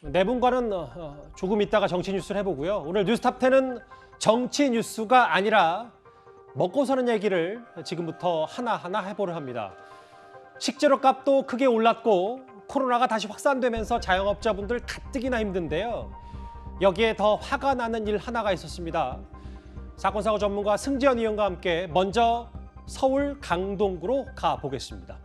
네 분과는 조금 있다가 정치 뉴스를 해보고요. 오늘 뉴스탑10은 정치 뉴스가 아니라 먹고 사는 얘기를 지금부터 하나하나 해보려 합니다. 식재료 값도 크게 올랐고 코로나가 다시 확산되면서 자영업자분들 가뜩이나 힘든데요. 여기에 더 화가 나는 일 하나가 있었습니다. 사건 사고 전문가 승지연 의원과 함께 먼저 서울 강동구로 가보겠습니다.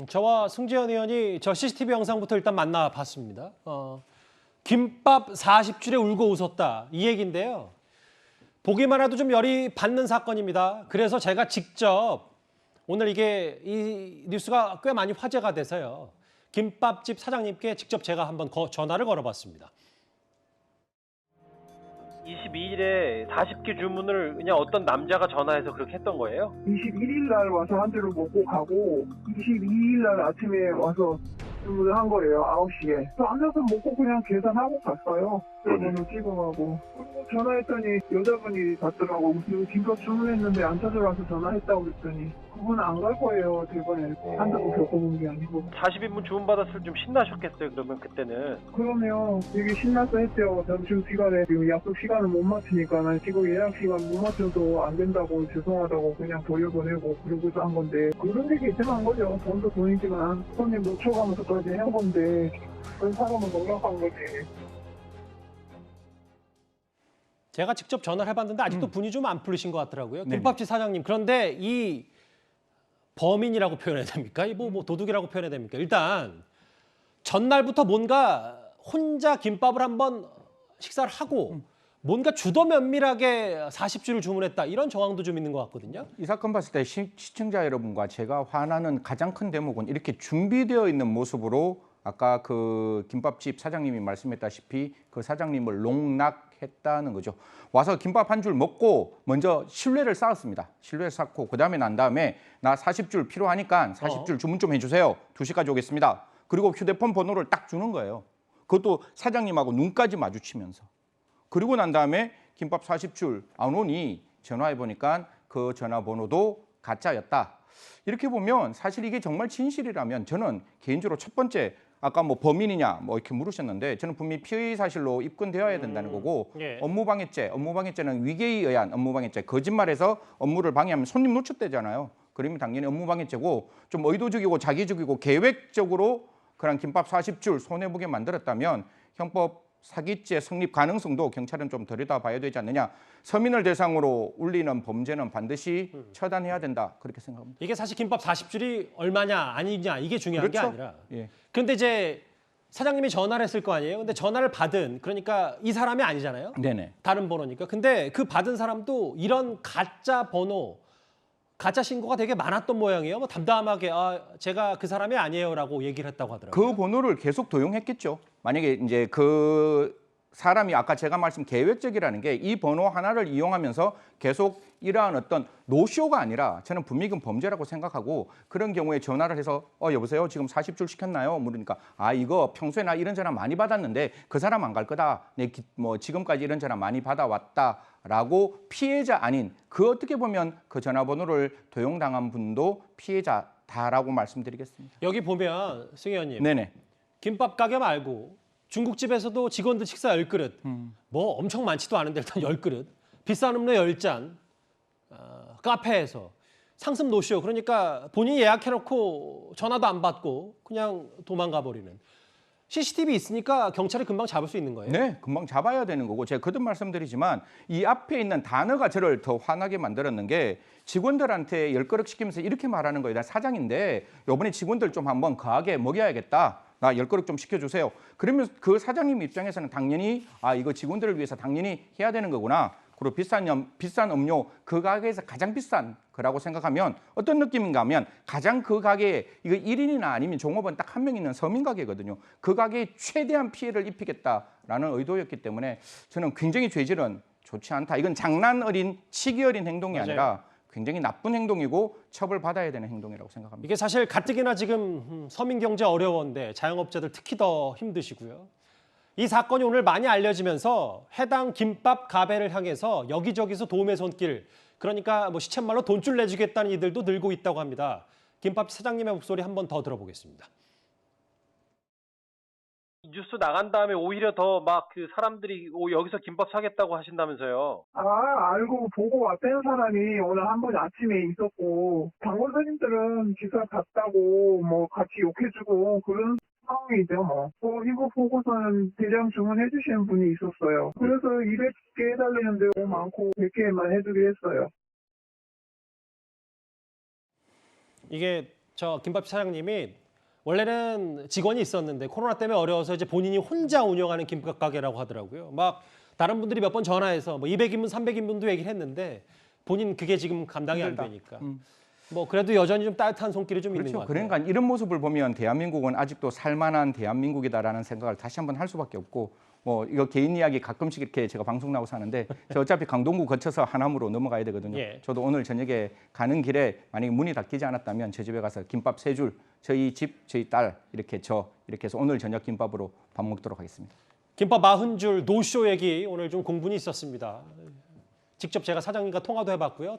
저와 승지연 의원이 저 CCTV 영상부터 일단 만나봤습니다. 김밥 40줄에 울고 웃었다 이 얘기인데요. 보기만 해도 좀 열이 받는 사건입니다. 그래서 제가 직접 오늘 이 뉴스가 꽤 많이 화제가 돼서요. 김밥집 사장님께 직접 제가 한번 전화를 걸어봤습니다. 22일에 40개 주문을 그냥 어떤 남자가 전화해서 그렇게 했던 거예요? 21일 날 와서 한 대를 먹고 가고 22일 날 아침에 와서 주문을 한 거예요. 9시에. 저 앉아서 먹고 그냥 계산하고 갔어요. 번호 찍어가고. 그리고 전화했더니 여자분이 받더라고. 그리고 김밥 주문했는데 안 찾아와서 전화했다고 그랬더니 그건 안 갈 거예요. 대번에 한다고 겪어본 게 아니고. 40인분 주문 받았을 때 좀 신나셨겠어요. 그러면 그때는. 그러면 되게 신나서 했죠. 점심시간에 지금 약속 시간을 못 맞추니까 난 지금 예약 시간 못 맞춰도 안 된다고 죄송하다고 그냥 돌려보내고 그러고서 한 건데 그런 얘기 있으면 거죠. 돈도 돈이지만 손님 놓쳐가면서까지 한 건데 그런 사람은 농락한 거지. 제가 직접 전화를 해봤는데 아직도 분이 좀 안 풀리신 것 같더라고요. 네네. 김밥집 사장님. 그런데 이 범인이라고 표현해야 됩니까? 뭐 도둑이라고 표현해야 됩니까? 일단 전날부터 뭔가 혼자 김밥을 한번 식사를 하고 뭔가 주도 면밀하게 40줄을 주문했다. 이런 정황도 좀 있는 것 같거든요. 이 사건 봤을 때 시청자 여러분과 제가 화나는 가장 큰 대목은 이렇게 준비되어 있는 모습으로 아까 그 김밥집 사장님이 말씀했다시피 그 사장님을 농락했다는 거죠. 와서 김밥 한 줄 먹고 먼저 신뢰를 쌓았습니다. 신뢰를 쌓고 그다음에 난 다음에 나 40줄 필요하니까 40줄 주문 좀 해주세요. 2시까지 오겠습니다. 그리고 휴대폰 번호를 딱 주는 거예요. 그것도 사장님하고 눈까지 마주치면서. 그리고 난 다음에 김밥 40줄 안 오니 전화해 보니까 그 전화번호도 가짜였다. 이렇게 보면 사실 이게 정말 진실이라면 저는 개인적으로 첫 번째 아까 뭐 범인이냐 뭐 이렇게 물으셨는데 저는 분명히 피의 사실로 입건되어야 된다는 거고 예. 업무방해죄는 위계에 의한 업무방해죄 거짓말해서 업무를 방해하면 손님 놓쳤대잖아요. 그러면 당연히 업무방해죄고 좀 의도적이고 자기적이고 계획적으로 그런 김밥 40줄 손해보게 만들었다면 형법 사기죄 성립 가능성도 경찰은 좀 들여다봐야 되지 않느냐. 서민을 대상으로 울리는 범죄는 반드시 처단해야 된다. 그렇게 생각합니다. 이게 사실 김밥 40줄이 얼마냐 아니냐 이게 중요한 게 그렇죠. 아니라. 예. 그런데 이제 사장님이 전화를 했을 거 아니에요. 근데 전화를 받은 그러니까 이 사람이 아니잖아요. 네네. 다른 번호니까. 근데 그 받은 사람도 이런 가짜 번호, 가짜 신고가 되게 많았던 모양이에요. 뭐 담담하게 제가 그 사람이 아니에요라고 얘기를 했다고 하더라고요. 그 번호를 계속 도용했겠죠. 만약에 이제 그 사람이 아까 제가 말씀 계획적이라는 게 이 번호 하나를 이용하면서 계속 이러한 어떤 노쇼가 아니라 저는 분명히 그건 범죄라고 생각하고 그런 경우에 전화를 해서 여보세요 지금 40줄 시켰나요? 물으니까 이거 평소에 나 이런 전화 많이 받았는데 그 사람 안 갈 거다. 뭐 지금까지 이런 전화 많이 받아왔다라고 피해자 아닌 그 어떻게 보면 그 전화번호를 도용당한 분도 피해자다라고 말씀드리겠습니다. 여기 보면 승 의원님. 네네. 김밥 가게 말고 중국집에서도 직원들 식사 10그릇, 뭐 엄청 많지도 않은데 일단 10그릇, 비싼 음료 10잔, 카페에서 상습 노쇼. 그러니까 본인이 예약해놓고 전화도 안 받고 그냥 도망가 버리는. CCTV 있으니까 경찰이 금방 잡을 수 있는 거예요. 네, 금방 잡아야 되는 거고 제가 거듭 말씀드리지만 이 앞에 있는 단어가 저를 더 화나게 만들었는 게 직원들한테 10그릇 시키면서 이렇게 말하는 거예요. 나 사장인데 이번에 직원들 좀 한번 거하게 먹여야겠다. 나 10그릇 좀 시켜주세요. 그러면 그 사장님 입장에서는 당연히 이거 직원들을 위해서 당연히 해야 되는 거구나. 그리고 비싼 음료 그 가게에서 가장 비싼 거라고 생각하면 어떤 느낌인가 하면 가장 그 가게에 이거 1인이나 아니면 종업원 딱 한 명 있는 서민 가게거든요. 그 가게에 최대한 피해를 입히겠다라는 의도였기 때문에 저는 굉장히 죄질은 좋지 않다. 이건 장난 어린 치기 어린 행동이 맞아요. 아니라 굉장히 나쁜 행동이고 처벌받아야 되는 행동이라고 생각합니다. 이게 사실 가뜩이나 지금 서민 경제 어려운데 자영업자들 특히 더 힘드시고요. 이 사건이 오늘 많이 알려지면서 해당 김밥 가게를 향해서 여기저기서 도움의 손길, 그러니까 뭐 시쳇말로 돈줄 내주겠다는 이들도 늘고 있다고 합니다. 김밥 사장님의 목소리 한 번 더 들어보겠습니다. 뉴스 나간 다음에 오히려 더 막 그 사람들이 여기서 김밥 사겠다고 하신다면서요. 알고 보고 왔다는 사람이 오늘 한 번 아침에 있었고, 당구사님들은 기사 갔다고 뭐 같이 욕해주고 그런 상황이죠, 뭐. 이거 보고서는 대량 주문해 주시는 분이 있었어요. 그래서 200개 해달라는데 너무 많고 100개만 해주기로 했어요. 이게 저 김밥 사장님이 원래는 직원이 있었는데 코로나 때문에 어려워서 이제 본인이 혼자 운영하는 김밥 가게라고 하더라고요. 막 다른 분들이 몇 번 전화해서 뭐 200인분, 300인분도 얘기를 했는데 본인 그게 지금 감당이 안 힘들다. 되니까. 뭐 그래도 여전히 좀 따뜻한 손길이 좀 있는 것 그렇죠. 같아요. 그러니까 이런 모습을 보면 대한민국은 아직도 살만한 대한민국이다라는 생각을 다시 한번 할 수밖에 없고 뭐 이거 개인 이야기 가끔씩 이렇게 제가 방송 나오서 하는데 저 어차피 강동구 거쳐서 하남으로 넘어가야 되거든요. 예. 저도 오늘 저녁에 가는 길에 만약에 문이 닫히지 않았다면 제 집에 가서 김밥 3줄 저희 집 저희 딸 이렇게 이렇게 해서 오늘 저녁 김밥으로 밥 먹도록 하겠습니다. 김밥 40줄 노쇼 얘기 오늘 좀 공분이 있었습니다. 직접 제가 사장님과 통화도 해봤고요.